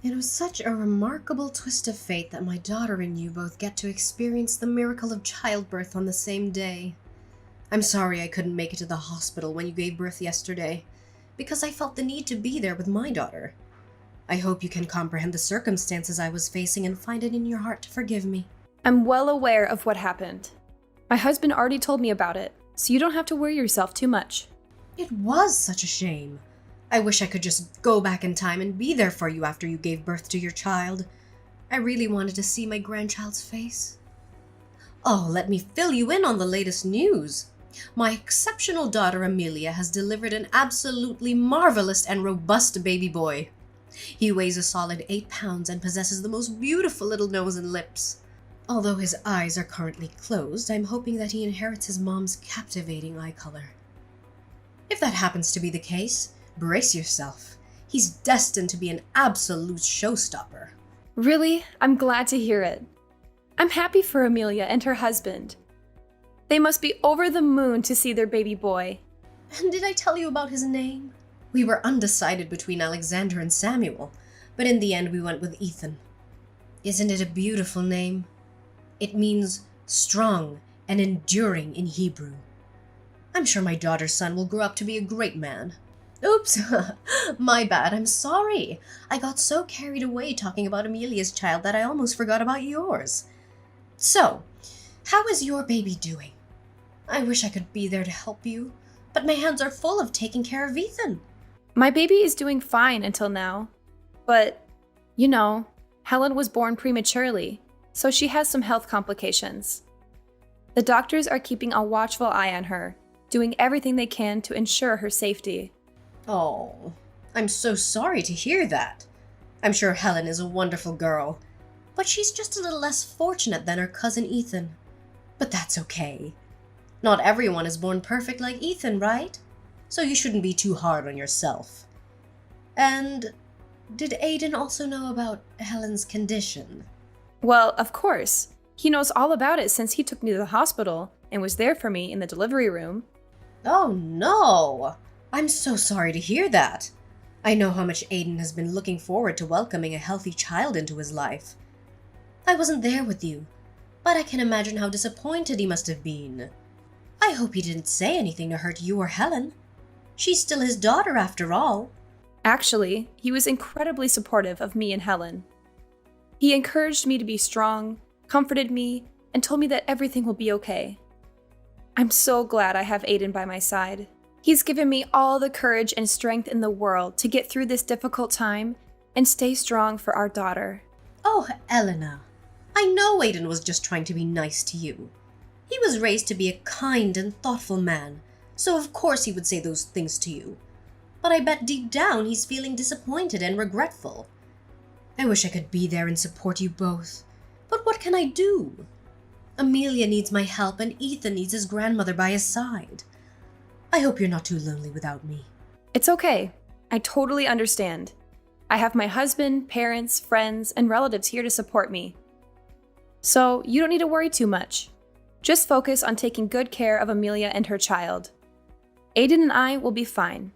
It was such a remarkable twist of fate that my daughter and you both get to experience the miracle of childbirth on the same day. I'm sorry I couldn't make it to the hospital when you gave birth yesterday, because I felt the need to be there with my daughter. I hope you can comprehend the circumstances I was facing and find it in your heart to forgive me. I'm well aware of what happened. My husband already told me about it, so you don't have to worry yourself too much. It was such a shame. I wish I could just go back in time and be there for you after you gave birth to your child. I really wanted to see my grandchild's face. Oh, let me fill you in on the latest news. My exceptional daughter Amelia has delivered an absolutely marvelous and robust baby boy. He weighs a solid 8 pounds and possesses the most beautiful little nose and lips. Although his eyes are currently closed, I'm hoping that he inherits his mom's captivating eye color. If that happens to be the case, brace yourself. He's destined to be an absolute showstopper. Really? I'm glad to hear it. I'm happy for Amelia and her husband. They must be over the moon to see their baby boy. And did I tell you about his name? We were undecided between Alexander and Samuel, but in the end we went with Ethan. Isn't it a beautiful name? It means strong and enduring in Hebrew. I'm sure my daughter's son will grow up to be a great man. Oops, my bad, I'm sorry. I got so carried away talking about Amelia's child that I almost forgot about yours. So, how is your baby doing? I wish I could be there to help you, but my hands are full of taking care of Ethan. My baby is doing fine until now. But, Helen was born prematurely, so she has some health complications. The doctors are keeping a watchful eye on her, doing everything they can to ensure her safety. Oh, I'm so sorry to hear that. I'm sure Helen is a wonderful girl, but she's just a little less fortunate than her cousin Ethan. But that's okay. Not everyone is born perfect like Ethan, right? So you shouldn't be too hard on yourself. And did Aiden also know about Helen's condition? Well, of course. He knows all about it since he took me to the hospital and was there for me in the delivery room. Oh no! I'm so sorry to hear that. I know how much Aiden has been looking forward to welcoming a healthy child into his life. I wasn't there with you, but I can imagine how disappointed he must have been. I hope he didn't say anything to hurt you or Helen. She's still his daughter after all. Actually, he was incredibly supportive of me and Helen. He encouraged me to be strong, comforted me, and told me that everything will be okay. I'm so glad I have Aiden by my side. He's given me all the courage and strength in the world to get through this difficult time and stay strong for our daughter. Oh, Elena, I know Aiden was just trying to be nice to you. He was raised to be a kind and thoughtful man, so of course he would say those things to you. But I bet deep down he's feeling disappointed and regretful. I wish I could be there and support you both, but what can I do? Amelia needs my help and Ethan needs his grandmother by his side. I hope you're not too lonely without me. It's okay. I totally understand. I have my husband, parents, friends, and relatives here to support me. So you don't need to worry too much. Just focus on taking good care of Amelia and her child. Aiden and I will be fine.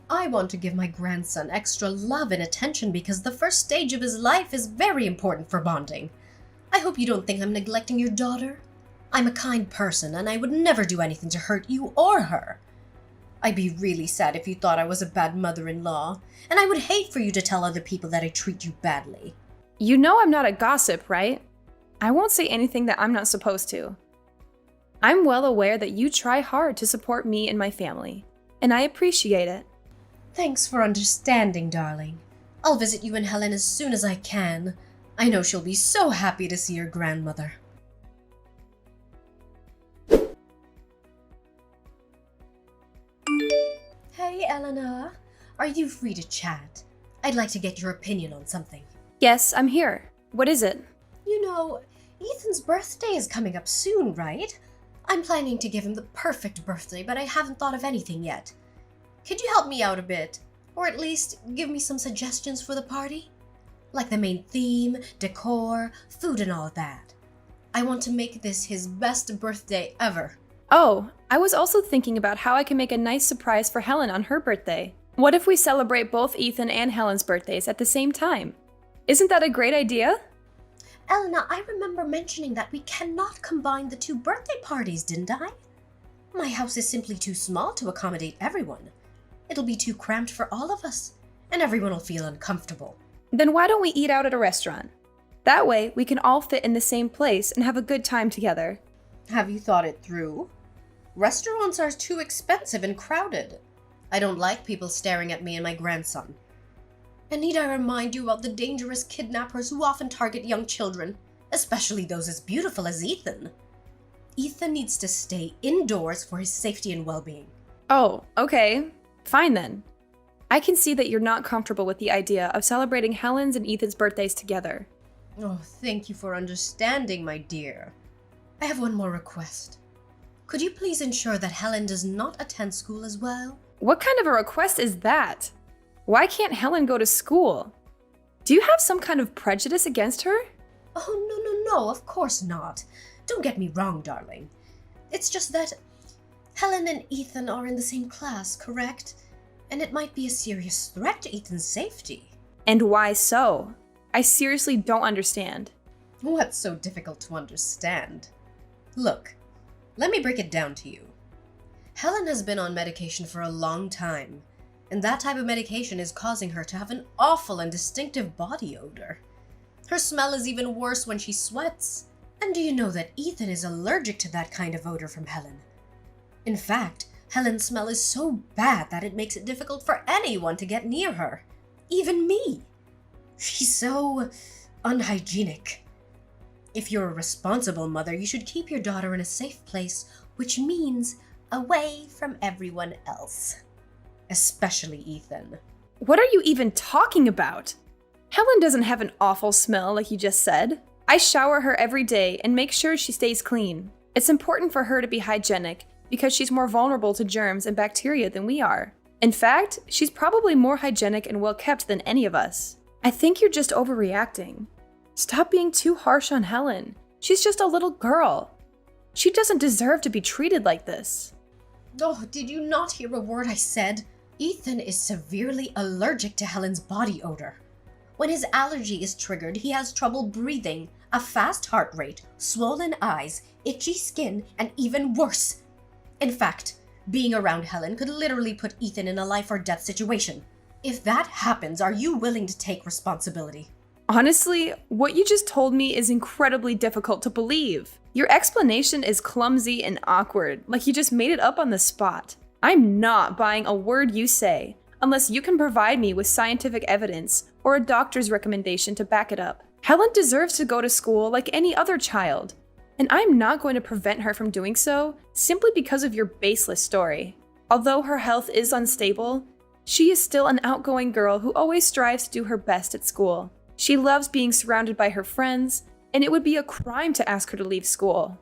I want to give my grandson extra love and attention because the first stage of his life is very important for bonding. I hope you don't think I'm neglecting your daughter. I'm a kind person and I would never do anything to hurt you or her. I'd be really sad if you thought I was a bad mother-in-law, and I would hate for you to tell other people that I treat you badly. You know I'm not a gossip, right? I won't say anything that I'm not supposed to. I'm well aware that you try hard to support me and my family, and I appreciate it. Thanks for understanding, darling. I'll visit you and Helen as soon as I can. I know she'll be so happy to see her grandmother. Hey, Elena. Are you free to chat? I'd like to get your opinion on something. Yes, I'm here. What is it? You know, Ethan's birthday is coming up soon, right? I'm planning to give him the perfect birthday, but I haven't thought of anything yet. Could you help me out a bit? Or at least give me some suggestions for the party? Like the main theme, decor, food and all that. I want to make this his best birthday ever. Oh, I was also thinking about how I can make a nice surprise for Helen on her birthday. What if we celebrate both Ethan and Helen's birthdays at the same time? Isn't that a great idea? Elena, I remember mentioning that we cannot combine the two birthday parties, didn't I? My house is simply too small to accommodate everyone. It'll be too cramped for all of us, and everyone will feel uncomfortable. Then why don't we eat out at a restaurant? That way, we can all fit in the same place and have a good time together. Have you thought it through? Restaurants are too expensive and crowded. I don't like people staring at me and my grandson. And need I remind you about the dangerous kidnappers who often target young children, especially those as beautiful as Ethan? Ethan needs to stay indoors for his safety and well-being. Oh, okay. Fine then. I can see that you're not comfortable with the idea of celebrating Helen's and Ethan's birthdays together. Oh, thank you for understanding, my dear. I have one more request. Could you please ensure that Helen does not attend school as well? What kind of a request is that? Why can't Helen go to school? Do you have some kind of prejudice against her? Oh, no, of course not. Don't get me wrong, darling. It's just that Helen and Ethan are in the same class, correct? And it might be a serious threat to Ethan's safety. And why so? I seriously don't understand. What's so difficult to understand? Look, let me break it down to you. Helen has been on medication for a long time, and that type of medication is causing her to have an awful and distinctive body odor. Her smell is even worse when she sweats. And do you know that Ethan is allergic to that kind of odor from Helen? In fact, Helen's smell is so bad that it makes it difficult for anyone to get near her, even me. She's so unhygienic. If you're a responsible mother, you should keep your daughter in a safe place, which means away from everyone else. Especially Ethan. What are you even talking about? Helen doesn't have an awful smell like you just said. I shower her every day and make sure she stays clean. It's important for her to be hygienic because she's more vulnerable to germs and bacteria than we are. In fact, she's probably more hygienic and well kept than any of us. I think you're just overreacting. Stop being too harsh on Helen. She's just a little girl. She doesn't deserve to be treated like this. Oh, did you not hear a word I said? Ethan is severely allergic to Helen's body odor. When his allergy is triggered, he has trouble breathing, a fast heart rate, swollen eyes, itchy skin, and even worse. In fact, being around Helen could literally put Ethan in a life or death situation. If that happens, are you willing to take responsibility? Honestly, what you just told me is incredibly difficult to believe. Your explanation is clumsy and awkward, like you just made it up on the spot. I'm not buying a word you say, unless you can provide me with scientific evidence or a doctor's recommendation to back it up. Helen deserves to go to school like any other child, and I'm not going to prevent her from doing so simply because of your baseless story. Although her health is unstable, she is still an outgoing girl who always strives to do her best at school. She loves being surrounded by her friends, and it would be a crime to ask her to leave school.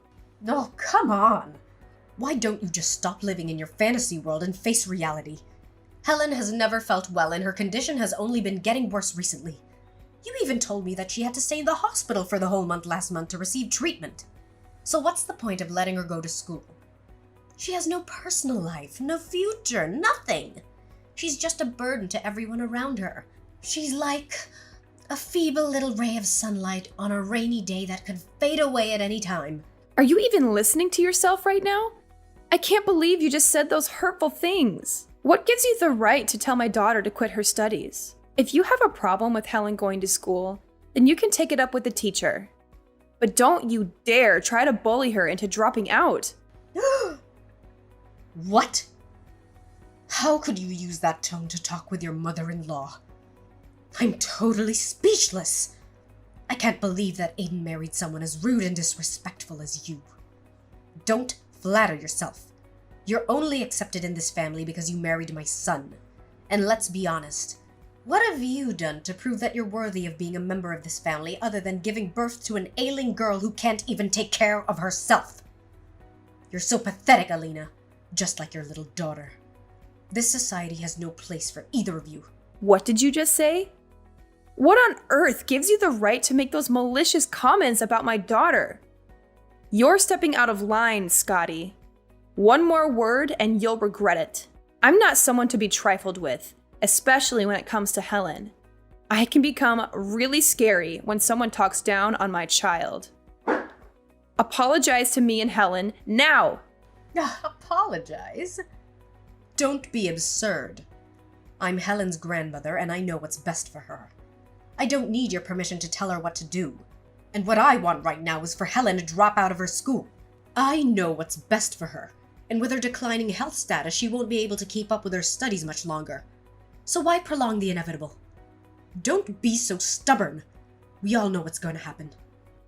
Oh, come on. Why don't you just stop living in your fantasy world and face reality? Helen has never felt well, and her condition has only been getting worse recently. You even told me that she had to stay in the hospital for the whole month last month to receive treatment. So what's the point of letting her go to school? She has no personal life, no future, nothing. She's just a burden to everyone around her. She's like a feeble little ray of sunlight on a rainy day that could fade away at any time. Are you even listening to yourself right now? I can't believe you just said those hurtful things. What gives you the right to tell my daughter to quit her studies? If you have a problem with Helen going to school, then you can take it up with the teacher. But don't you dare try to bully her into dropping out. What? How could you use that tone to talk with your mother-in-law? I'm totally speechless. I can't believe that Aiden married someone as rude and disrespectful as you. Don't flatter yourself. You're only accepted in this family because you married my son. And let's be honest, what have you done to prove that you're worthy of being a member of this family other than giving birth to an ailing girl who can't even take care of herself? You're so pathetic, Alina, just like your little daughter. This society has no place for either of you. What did you just say? What on earth gives you the right to make those malicious comments about my daughter? You're stepping out of line, Scotty. One more word and you'll regret it. I'm not someone to be trifled with, especially when it comes to Helen. I can become really scary when someone talks down on my child. Apologize to me and Helen now! Apologize? Don't be absurd. I'm Helen's grandmother, and I know what's best for her. I don't need your permission to tell her what to do. And what I want right now is for Helen to drop out of her school. I know what's best for her, and with her declining health status, she won't be able to keep up with her studies much longer. So why prolong the inevitable? Don't be so stubborn. We all know what's going to happen.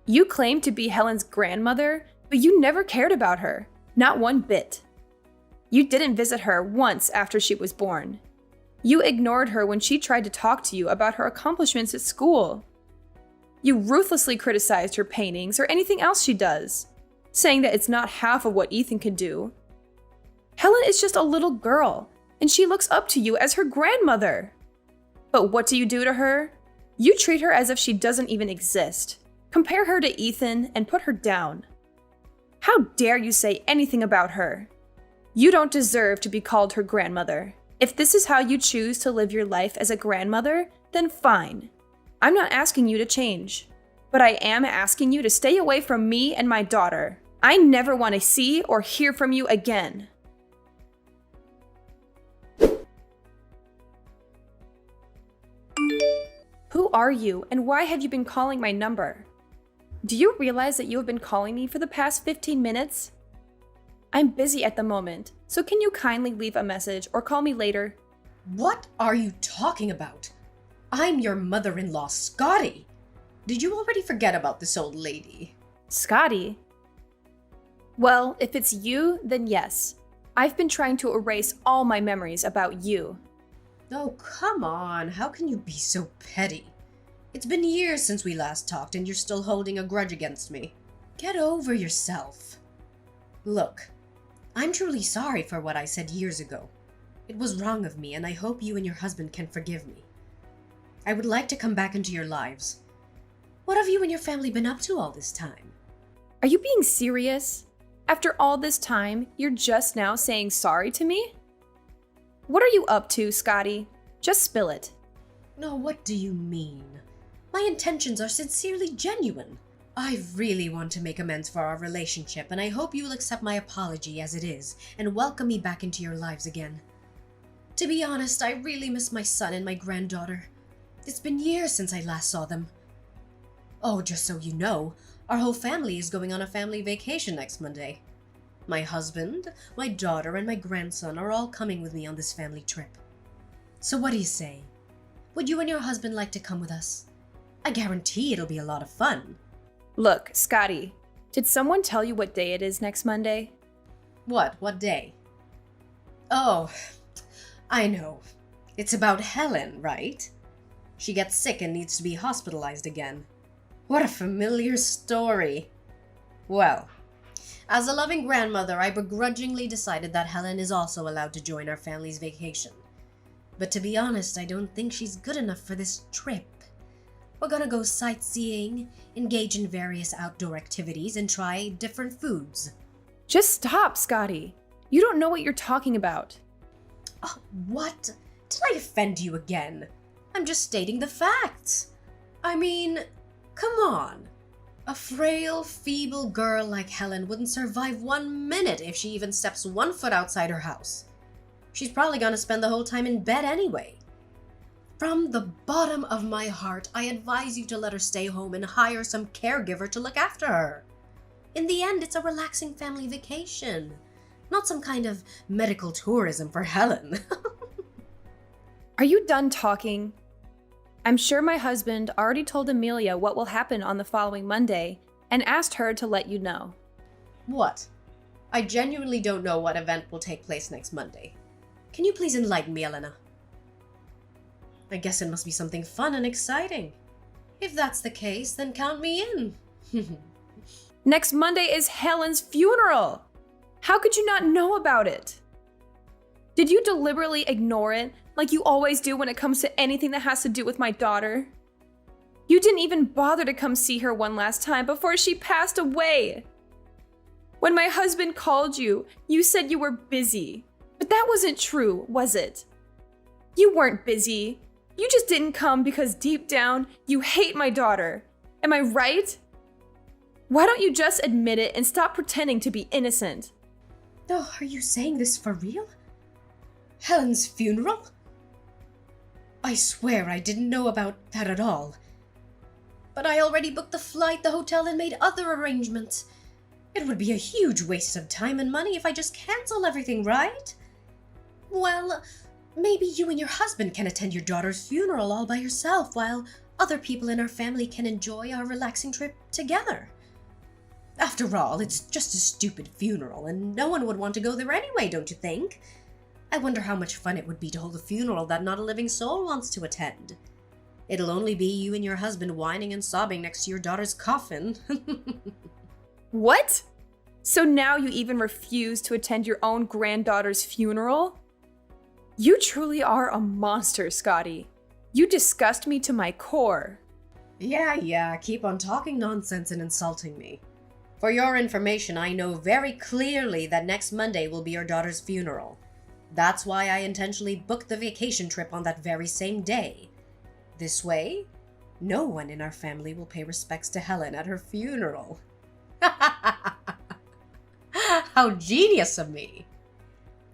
You claim to be Helen's grandmother, but you never cared about her. Not one bit. You didn't visit her once after she was born. You ignored her when she tried to talk to you about her accomplishments at school. You ruthlessly criticized her paintings or anything else she does, saying that it's not half of what Ethan can do. Helen is just a little girl, and she looks up to you as her grandmother. But what do you do to her? You treat her as if she doesn't even exist. Compare her to Ethan and put her down. How dare you say anything about her? You don't deserve to be called her grandmother. If this is how you choose to live your life as a grandmother, then fine. I'm not asking you to change, but I am asking you to stay away from me and my daughter. I never want to see or hear from you again. Who are you, and why have you been calling my number? Do you realize that you have been calling me for the past 15 minutes? I'm busy at the moment, so can you kindly leave a message or call me later? What are you talking about? I'm your mother-in-law, Scotty. Did you already forget about this old lady? Scotty? Well, if it's you, then yes. I've been trying to erase all my memories about you. Oh, come on. How can you be so petty? It's been years since we last talked and you're still holding a grudge against me. Get over yourself. Look, I'm truly sorry for what I said years ago. It was wrong of me, and I hope you and your husband can forgive me. I would like to come back into your lives. What have you and your family been up to all this time? Are you being serious? After all this time, you're just now saying sorry to me? What are you up to, Scotty? Just spill it. No, what do you mean? My intentions are sincerely genuine. I really want to make amends for our relationship, and I hope you will accept my apology as it is and welcome me back into your lives again. To be honest, I really miss my son and my granddaughter. It's been years since I last saw them. Oh, just so you know, our whole family is going on a family vacation next Monday. My husband, my daughter, and my grandson are all coming with me on this family trip. So what do you say? Would you and your husband like to come with us? I guarantee it'll be a lot of fun. Look, Scotty, did someone tell you what day it is next Monday? What? What day? Oh, I know. It's about Helen, right? She gets sick and needs to be hospitalized again. What a familiar story. Well, as a loving grandmother, I begrudgingly decided that Helen is also allowed to join our family's vacation. But to be honest, I don't think she's good enough for this trip. We're gonna go sightseeing, engage in various outdoor activities, and try different foods. Just stop, Scotty. You don't know what you're talking about. Oh, what? Did I offend you again? I'm just stating the facts. I mean, come on. A frail, feeble girl like Helen wouldn't survive 1 minute if she even steps 1 foot outside her house. She's probably gonna spend the whole time in bed anyway. From the bottom of my heart, I advise you to let her stay home and hire some caregiver to look after her. In the end, it's a relaxing family vacation, not some kind of medical tourism for Helen. Are you done talking? I'm sure my husband already told Amelia what will happen on the following Monday and asked her to let you know. What? I genuinely don't know what event will take place next Monday. Can you please enlighten me, Elena? I guess it must be something fun and exciting. If that's the case, then count me in. Next Monday is Helen's funeral. How could you not know about it? Did you deliberately ignore it like you always do when it comes to anything that has to do with my daughter? You didn't even bother to come see her one last time before she passed away. When my husband called you, you said you were busy. But that wasn't true, was it? You weren't busy. You just didn't come because deep down, you hate my daughter. Am I right? Why don't you just admit it and stop pretending to be innocent? Oh, are you saying this for real? Helen's funeral? I swear I didn't know about that at all. But I already booked the flight, the hotel, and made other arrangements. It would be a huge waste of time and money if I just cancel everything, right? Well, maybe you and your husband can attend your daughter's funeral all by yourself, while other people in our family can enjoy our relaxing trip together. After all, it's just a stupid funeral, and no one would want to go there anyway, don't you think? I wonder how much fun it would be to hold a funeral that not a living soul wants to attend. It'll only be you and your husband whining and sobbing next to your daughter's coffin. What? So now you even refuse to attend your own granddaughter's funeral? You truly are a monster, Scotty. You disgust me to my core. Yeah, keep on talking nonsense and insulting me. For your information, I know very clearly that next Monday will be your daughter's funeral. That's why I intentionally booked the vacation trip on that very same day. This way, no one in our family will pay respects to Helen at her funeral. How genius of me!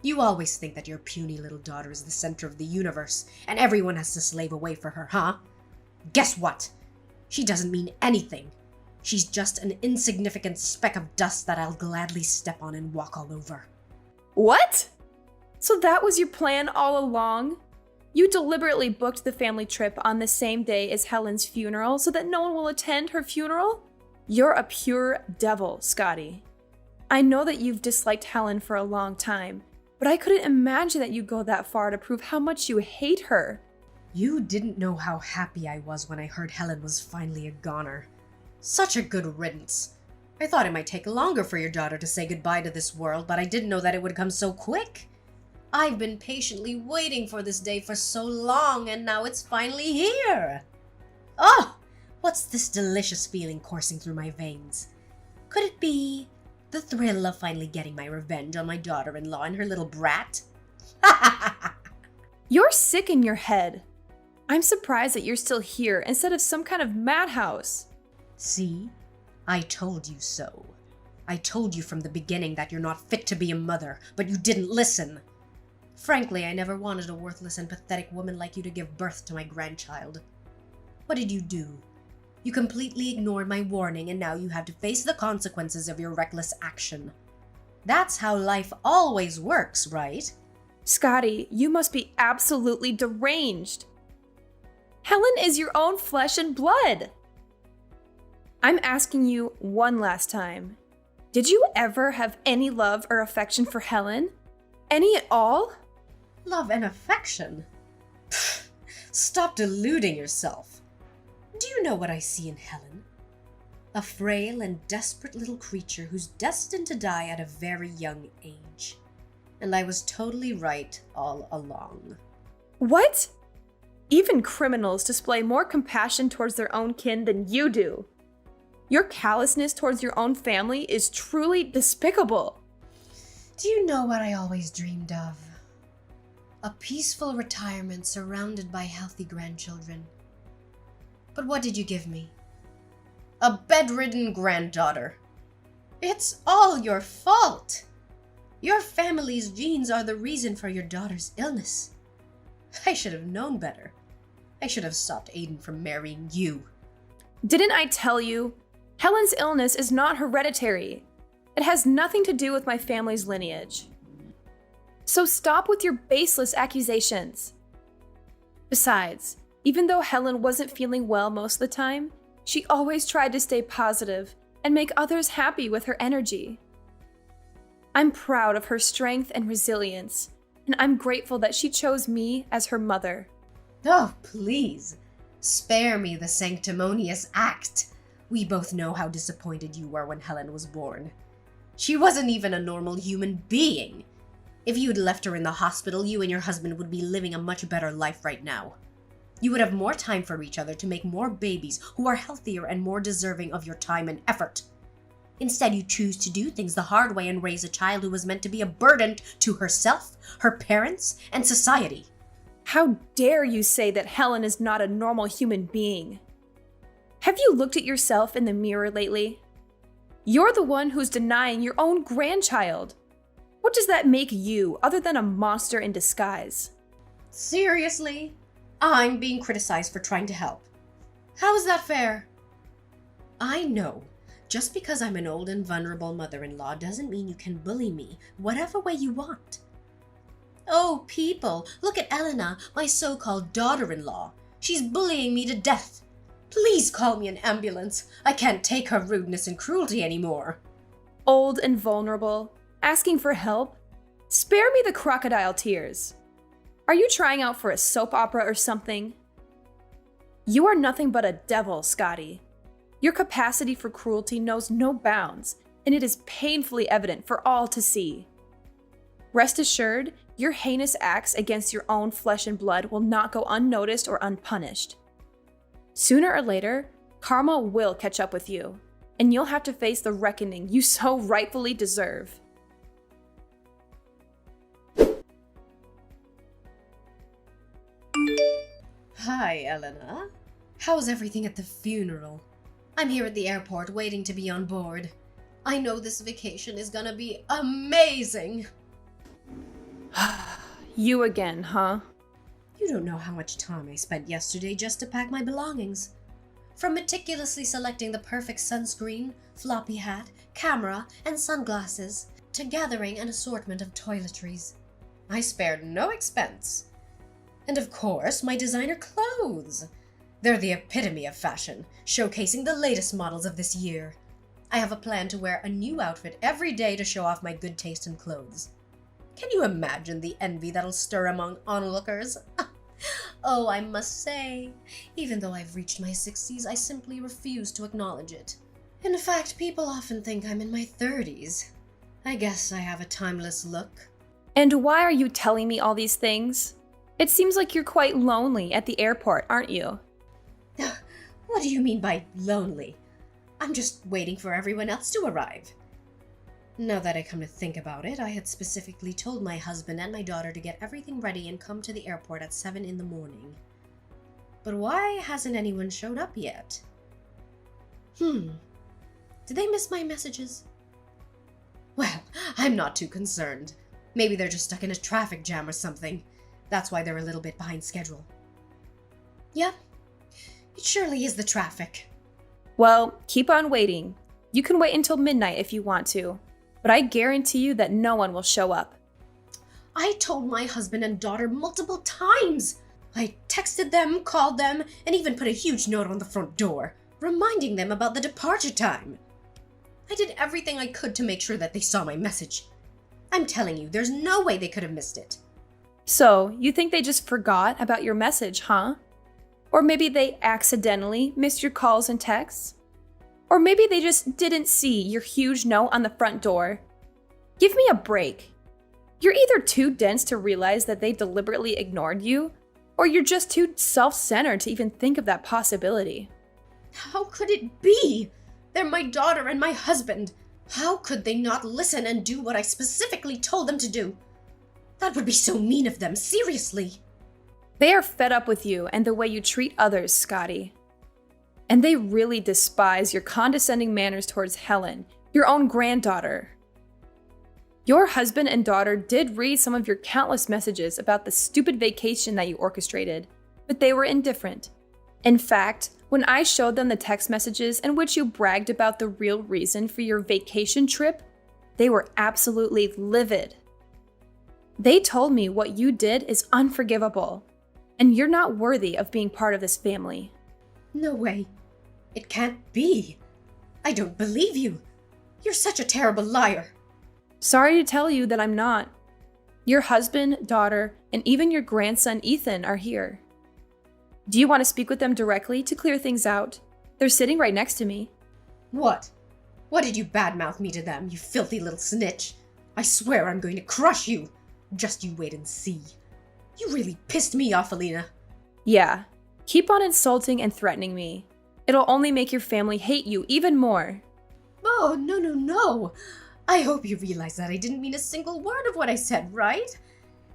You always think that your puny little daughter is the center of the universe, and everyone has to slave away for her, huh? Guess what? She doesn't mean anything. She's just an insignificant speck of dust that I'll gladly step on and walk all over. What? So that was your plan all along? You deliberately booked the family trip on the same day as Helen's funeral so that no one will attend her funeral? You're a pure devil, Scotty. I know that you've disliked Helen for a long time, but I couldn't imagine that you'd go that far to prove how much you hate her. You didn't know how happy I was when I heard Helen was finally a goner. Such a good riddance. I thought it might take longer for your daughter to say goodbye to this world, but I didn't know that it would come so quick. I've been patiently waiting for this day for so long, and now it's finally here. Oh, what's this delicious feeling coursing through my veins? Could it be the thrill of finally getting my revenge on my daughter-in-law and her little brat? You're sick in your head. I'm surprised that you're still here instead of some kind of madhouse. See? I told you so. I told you from the beginning that you're not fit to be a mother, but you didn't listen. Frankly, I never wanted a worthless and pathetic woman like you to give birth to my grandchild. What did you do? You completely ignored my warning, and now you have to face the consequences of your reckless action. That's how life always works, right? Scotty, you must be absolutely deranged. Helen is your own flesh and blood. I'm asking you one last time. Did you ever have any love or affection for Helen? Any at all? Love and affection? Pfft, stop deluding yourself. Do you know what I see in Helen? A frail and desperate little creature who's destined to die at a very young age. And I was totally right all along. What? Even criminals display more compassion towards their own kin than you do. Your callousness towards your own family is truly despicable. Do you know what I always dreamed of? A peaceful retirement surrounded by healthy grandchildren. But what did you give me? A bedridden granddaughter. It's all your fault. Your family's genes are the reason for your daughter's illness. I should have known better. I should have stopped Aiden from marrying you. Didn't I tell you? Helen's illness is not hereditary. It has nothing to do with my family's lineage. So stop with your baseless accusations. Besides, even though Helen wasn't feeling well most of the time, she always tried to stay positive and make others happy with her energy. I'm proud of her strength and resilience, and I'm grateful that she chose me as her mother. Oh, please, spare me the sanctimonious act. We both know how disappointed you were when Helen was born. She wasn't even a normal human being. If you'd left her in the hospital, you and your husband would be living a much better life right now. You would have more time for each other to make more babies who are healthier and more deserving of your time and effort. Instead, you choose to do things the hard way and raise a child who was meant to be a burden to herself, her parents, and society. How dare you say that Helen is not a normal human being? Have you looked at yourself in the mirror lately? You're the one who's denying your own grandchild. What does that make you other than a monster in disguise? Seriously? I'm being criticized for trying to help. How is that fair? I know. Just because I'm an old and vulnerable mother-in-law doesn't mean you can bully me whatever way you want. Oh, people, look at Elena, my so-called daughter-in-law. She's bullying me to death. Please call me an ambulance. I can't take her rudeness and cruelty anymore. Old and vulnerable, asking for help? Spare me the crocodile tears. Are you trying out for a soap opera or something? You are nothing but a devil, Scotty. Your capacity for cruelty knows no bounds, and it is painfully evident for all to see. Rest assured, your heinous acts against your own flesh and blood will not go unnoticed or unpunished. Sooner or later, karma will catch up with you, and you'll have to face the reckoning you so rightfully deserve. Hi, Elena. How's everything at the funeral? I'm here at the airport waiting to be on board. I know this vacation is gonna be amazing. You again, huh? You don't know how much time I spent yesterday just to pack my belongings. From meticulously selecting the perfect sunscreen, floppy hat, camera, and sunglasses, to gathering an assortment of toiletries. I spared no expense. And of course, my designer clothes. They're the epitome of fashion, showcasing the latest models of this year. I have a plan to wear a new outfit every day to show off my good taste in clothes. Can you imagine the envy that'll stir among onlookers? Oh, I must say, even though I've reached my 60s, I simply refuse to acknowledge it. In fact, people often think I'm in my 30s. I guess I have a timeless look. And why are you telling me all these things? It seems like you're quite lonely at the airport, aren't you? What do you mean by lonely? I'm just waiting for everyone else to arrive. Now that I come to think about it, I had specifically told my husband and my daughter to get everything ready and come to the airport at 7 in the morning. But why hasn't anyone showed up yet? Did they miss my messages? Well, I'm not too concerned. Maybe they're just stuck in a traffic jam or something. That's why they're a little bit behind schedule. Yep, it surely is the traffic. Well, keep on waiting. You can wait until midnight if you want to, but I guarantee you that no one will show up. I told my husband and daughter multiple times. I texted them, called them, and even put a huge note on the front door, reminding them about the departure time. I did everything I could to make sure that they saw my message. I'm telling you, there's no way they could have missed it. So, you think they just forgot about your message, huh? Or maybe they accidentally missed your calls and texts? Or maybe they just didn't see your huge note on the front door? Give me a break. You're either too dense to realize that they deliberately ignored you, or you're just too self-centered to even think of that possibility. How could it be? They're my daughter and my husband. How could they not listen and do what I specifically told them to do? That would be so mean of them, seriously. They are fed up with you and the way you treat others, Scotty. And they really despise your condescending manners towards Helen, your own granddaughter. Your husband and daughter did read some of your countless messages about the stupid vacation that you orchestrated, but they were indifferent. In fact, when I showed them the text messages in which you bragged about the real reason for your vacation trip, they were absolutely livid. They told me what you did is unforgivable, and you're not worthy of being part of this family. No way. It can't be. I don't believe you. You're such a terrible liar. Sorry to tell you that I'm not. Your husband, daughter, and even your grandson Ethan are here. Do you want to speak with them directly to clear things out? They're sitting right next to me. What? What did you badmouth me to them, you filthy little snitch? I swear I'm going to crush you. Just you wait and see. You really pissed me off, Alina. Yeah, keep on insulting and threatening me. It'll only make your family hate you even more. Oh, no. I hope you realize that I didn't mean a single word of what I said, right?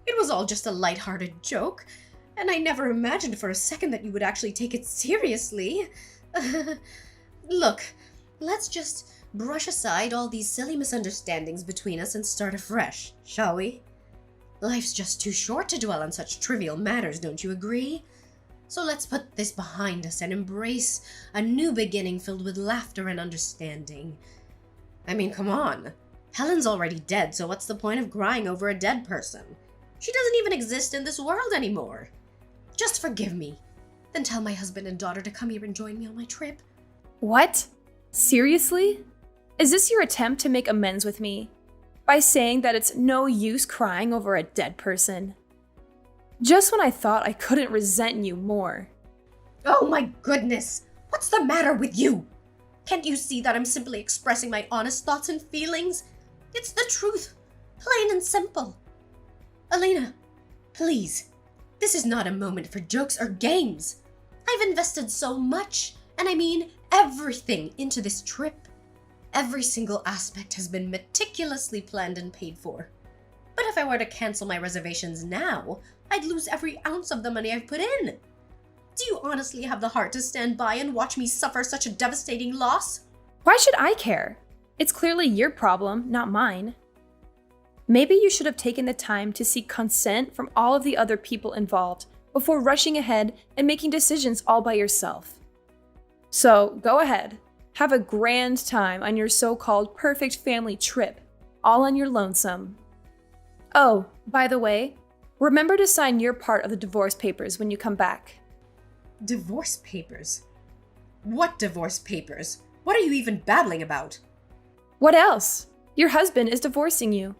It was all just a lighthearted joke. And I never imagined for a second that you would actually take it seriously. Look, let's just brush aside all these silly misunderstandings between us and start afresh, shall we? Life's just too short to dwell on such trivial matters, don't you agree? So let's put this behind us and embrace a new beginning filled with laughter and understanding. I mean, come on. Helen's already dead, so what's the point of crying over a dead person? She doesn't even exist in this world anymore. Just forgive me. Then tell my husband and daughter to come here and join me on my trip. What? Seriously? Is this your attempt to make amends with me? By saying that it's no use crying over a dead person? Just when I thought I couldn't resent you more. Oh my goodness! What's the matter with you? Can't you see that I'm simply expressing my honest thoughts and feelings? It's the truth, plain and simple. Elena, please, this is not a moment for jokes or games. I've invested so much, and I mean everything, into this trip. Every single aspect has been meticulously planned and paid for. But if I were to cancel my reservations now, I'd lose every ounce of the money I've put in. Do you honestly have the heart to stand by and watch me suffer such a devastating loss? Why should I care? It's clearly your problem, not mine. Maybe you should have taken the time to seek consent from all of the other people involved before rushing ahead and making decisions all by yourself. So, go ahead. Have a grand time on your so-called perfect family trip, all on your lonesome. Oh, by the way, remember to sign your part of the divorce papers when you come back. Divorce papers? What divorce papers? What are you even babbling about? What else? Your husband is divorcing you.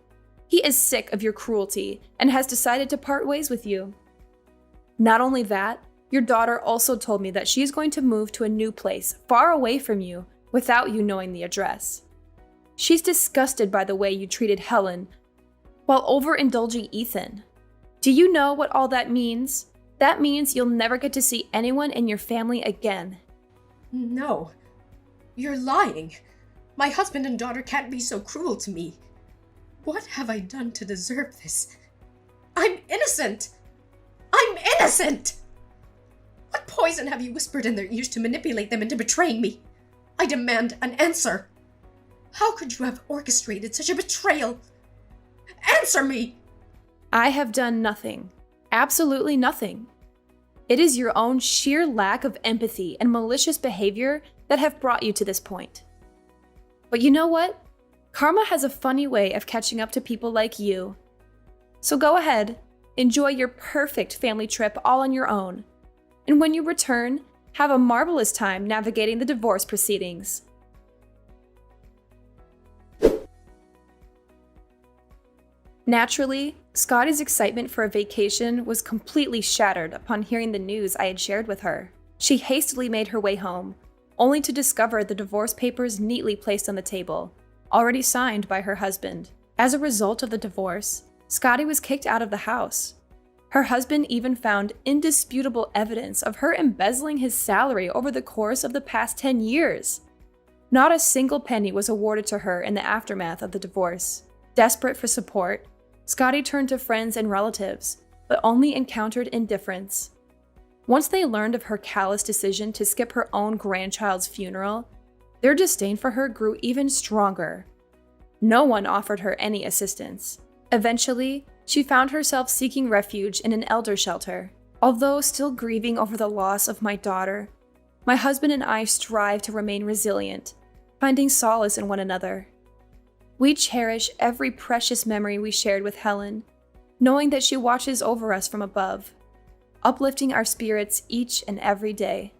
He is sick of your cruelty and has decided to part ways with you. Not only that, your daughter also told me that she is going to move to a new place far away from you without you knowing the address. She's disgusted by the way you treated Helen while overindulging Ethan. Do you know what all that means? That means you'll never get to see anyone in your family again. No. You're lying. My husband and daughter can't be so cruel to me. What have I done to deserve this? I'm innocent! I'm innocent! What poison have you whispered in their ears to manipulate them into betraying me? I demand an answer. How could you have orchestrated such a betrayal? Answer me! I have done nothing. Absolutely nothing. It is your own sheer lack of empathy and malicious behavior that have brought you to this point. But you know what? Karma has a funny way of catching up to people like you. So go ahead, enjoy your perfect family trip all on your own. And when you return, have a marvelous time navigating the divorce proceedings. Naturally, Scotty's excitement for a vacation was completely shattered upon hearing the news I had shared with her. She hastily made her way home, only to discover the divorce papers neatly placed on the table, already signed by her husband. As a result of the divorce, Scotty was kicked out of the house. Her husband even found indisputable evidence of her embezzling his salary over the course of the past 10 years. Not a single penny was awarded to her in the aftermath of the divorce. Desperate for support, Scotty turned to friends and relatives, but only encountered indifference. Once they learned of her callous decision to skip her own grandchild's funeral, their disdain for her grew even stronger. No one offered her any assistance. Eventually, she found herself seeking refuge in an elder shelter. Although still grieving over the loss of my daughter, my husband and I strive to remain resilient, finding solace in one another. We cherish every precious memory we shared with Helen, knowing that she watches over us from above, uplifting our spirits each and every day.